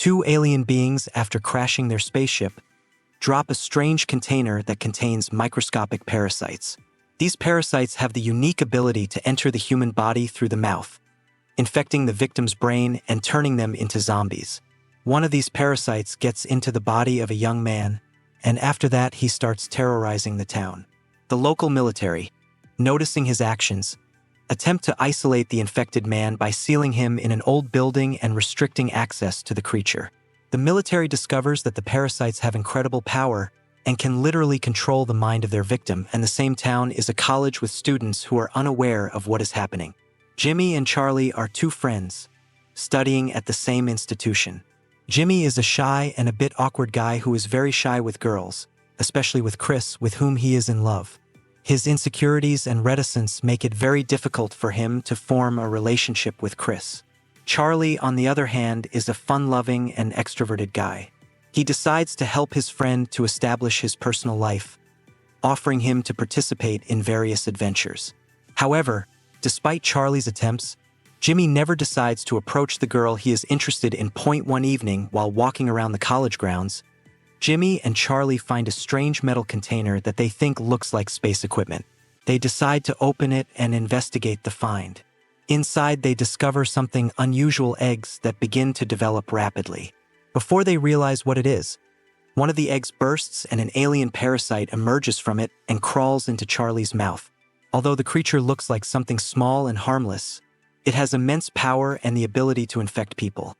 Two alien beings, after crashing their spaceship, drop a strange container that contains microscopic parasites. These parasites have the unique ability to enter the human body through the mouth, infecting the victim's brain and turning them into zombies. One of these parasites gets into the body of a young man, and after that he starts terrorizing the town. The local military, noticing his actions, attempt to isolate the infected man by sealing him in an old building and restricting access to the creature. The military discovers that the parasites have incredible power and can literally control the mind of their victim, and the same town is a college with students who are unaware of what is happening. Jimmy and Charlie are two friends, studying at the same institution. Jimmy is a shy and a bit awkward guy who is very shy with girls, especially with Chris, with whom he is in love. His insecurities and reticence make it very difficult for him to form a relationship with Chris. Charlie, on the other hand, is a fun-loving and extroverted guy. He decides to help his friend to establish his personal life, offering him to participate in various adventures. However, despite Charlie's attempts, Jimmy never decides to approach the girl he is interested in. One evening, while walking around the college grounds, Jimmy and Charlie find a strange metal container that they think looks like space equipment. They decide to open it and investigate the find. Inside, they discover something unusual: eggs that begin to develop rapidly. Before they realize what it is, one of the eggs bursts and an alien parasite emerges from it and crawls into Charlie's mouth. Although the creature looks like something small and harmless, it has immense power and the ability to infect people.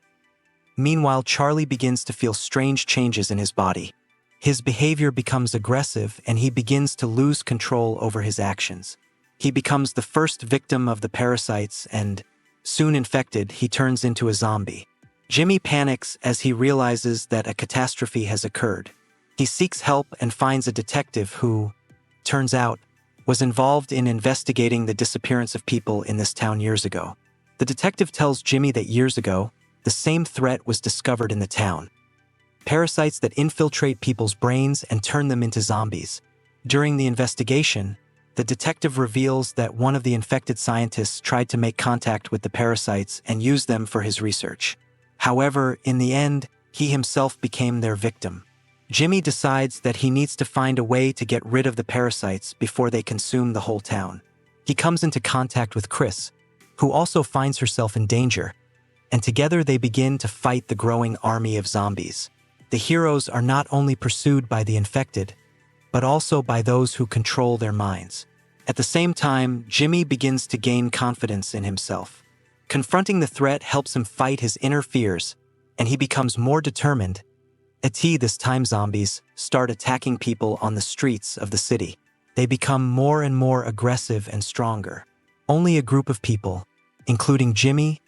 Meanwhile, Charlie begins to feel strange changes in his body. His behavior becomes aggressive and he begins to lose control over his actions. He becomes the first victim of the parasites and, soon infected, he turns into a zombie. Jimmy panics as he realizes that a catastrophe has occurred. He seeks help and finds a detective who, turns out, was involved in investigating the disappearance of people in this town years ago. The detective tells Jimmy that years ago, the same threat was discovered in the town: parasites that infiltrate people's brains and turn them into zombies. During the investigation, the detective reveals that one of the infected scientists tried to make contact with the parasites and use them for his research. However, in the end, he himself became their victim. Jimmy decides that he needs to find a way to get rid of the parasites before they consume the whole town. He comes into contact with Chris, who also finds herself in danger, and together they begin to fight the growing army of zombies. The heroes are not only pursued by the infected, but also by those who control their minds. At the same time, Jimmy begins to gain confidence in himself. Confronting the threat helps him fight his inner fears, and he becomes more determined. This time, zombies start attacking people on the streets of the city. They become more and more aggressive and stronger. Only a group of people, including Jimmy,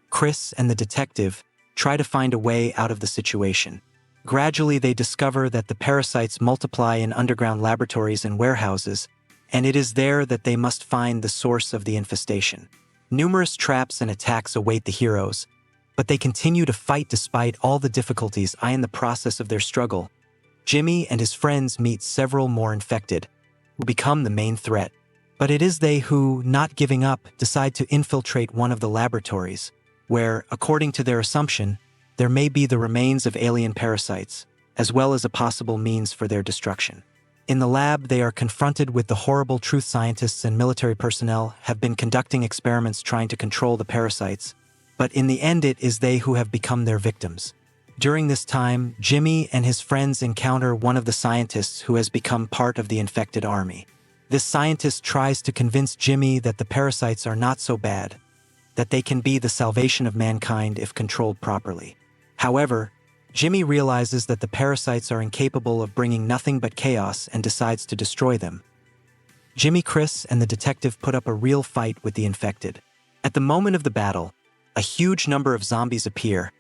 Chris, and the detective, try to find a way out of the situation. Gradually, they discover that the parasites multiply in underground laboratories and warehouses, and it is there that they must find the source of the infestation. Numerous traps and attacks await the heroes, but they continue to fight despite all the difficulties. In the process of their struggle, Jimmy and his friends meet several more infected, who become the main threat. But it is they who, not giving up, decide to infiltrate one of the laboratories, where, according to their assumption, there may be the remains of alien parasites, as well as a possible means for their destruction. In the lab, they are confronted with the horrible truth. Scientists and military personnel have been conducting experiments trying to control the parasites, but in the end it is they who have become their victims. During this time, Jimmy and his friends encounter one of the scientists who has become part of the infected army. This scientist tries to convince Jimmy that the parasites are not so bad, that they can be the salvation of mankind if controlled properly. However, Jimmy realizes that the parasites are incapable of bringing nothing but chaos and decides to destroy them. Jimmy, Chris, and the detective put up a real fight with the infected. At the moment of the battle, a huge number of zombies appear,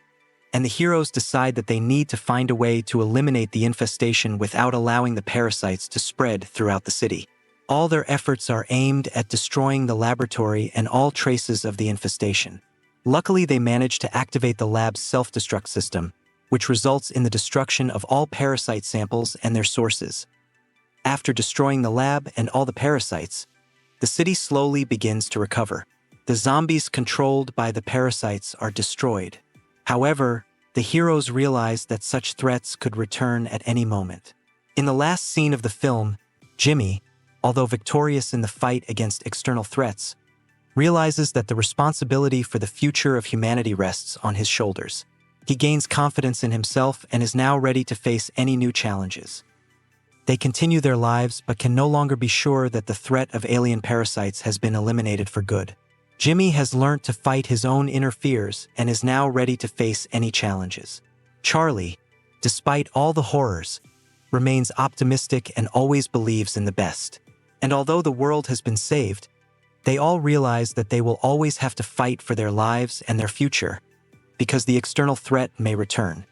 and the heroes decide that they need to find a way to eliminate the infestation without allowing the parasites to spread throughout the city. All their efforts are aimed at destroying the laboratory and all traces of the infestation. Luckily, they manage to activate the lab's self-destruct system, which results in the destruction of all parasite samples and their sources. After destroying the lab and all the parasites, the city slowly begins to recover. The zombies controlled by the parasites are destroyed. However, the heroes realize that such threats could return at any moment. In the last scene of the film, Jimmy, although victorious in the fight against external threats, realizes that the responsibility for the future of humanity rests on his shoulders. He gains confidence in himself and is now ready to face any new challenges. They continue their lives but can no longer be sure that the threat of alien parasites has been eliminated for good. Jimmy has learned to fight his own inner fears and is now ready to face any challenges. Charlie, despite all the horrors, remains optimistic and always believes in the best. And although the world has been saved, they all realize that they will always have to fight for their lives and their future, because the external threat may return.